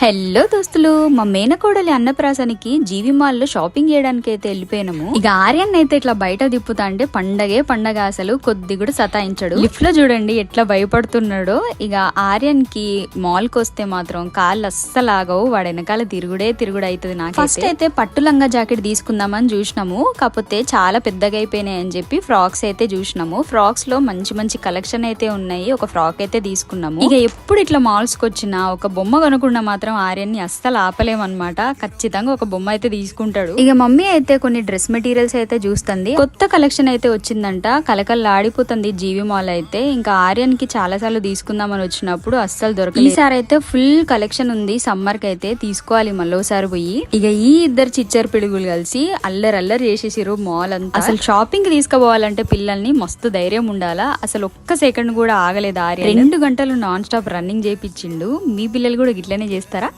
Hello దోస్తులు, మా మేనకోడలి అన్నప్రాసానికి జీవి mall లో షాపింగ్ చేయడానికి అయితే వెళ్ళిపోయినాము. ఇక ఆర్యన్ అయితే ఇట్లా బయట తిప్పుతా అంటే పండగ అసలు కొద్ది కూడా సతాయించడు. లిఫ్ట్ లో చూడండి ఎట్లా భయపడుతున్నాడో. ఇక ఆర్యన్ కి మాల్ కి వస్తే మాత్రం కాళ్ళు అస్సలు ఆగవు, వాడు వెనకాల తిరుగుడు అవుతుంది. నాకు ఫస్ట్ అయితే పట్టు లంగా జాకెట్ తీసుకుందామని చూసినాము, కాకపోతే చాలా పెద్దగా అయిపోయినాయి అని చెప్పి ఫ్రాక్స్ అయితే చూసినాము. ఫ్రాక్స్ లో మంచి కలెక్షన్ అయితే ఉన్నాయి. ఒక ఫ్రాక్ అయితే తీసుకున్నాము. ఇక ఎప్పుడు ఇట్లా మాల్స్ కి వచ్చినా ఒక బొమ్మ కొనుక్కున్నా మాత్రం ఆర్యన్ ని అస్సలు ఆపలేమన్నమాట. ఖచ్చితంగా ఒక బొమ్మ అయితే తీసుకుంటాడు. ఇక మమ్మీ అయితే కొన్ని డ్రెస్ మెటీరియల్స్ అయితే చూస్తుంది. కొత్త కలెక్షన్ అయితే వచ్చిందంట, కలకల్లాడిపోతుంది జీవి మాల్ అయితే. ఇంకా ఆర్యన్ కి చాలా సార్లు తీసుకుందామని వచ్చినప్పుడు అస్సలు దొరకలేదు. ఈసారి అయితే ఫుల్ కలెక్షన్ ఉంది, సమ్మర్ కి అయితే తీసుకోవాలి మళ్ళోసారి పోయి. ఇక ఈ ఇద్దరు చిచ్చర్ పిడుగులు కలిసి అల్లరి చేసేసిరు మాల్ అంతా. అసలు షాపింగ్ కి తీసుకుపోవాలంటే పిల్లల్ని మస్తు ధైర్యం ఉండాలా. అసలు ఒక్క సెకండ్ కూడా ఆగలేదు ఆర్యన్. 2 గంటలు నాన్ స్టాప్ రన్నింగ్ చేయించిండు. మీ పిల్లలు కూడా గిట్లనే చేస్తారు.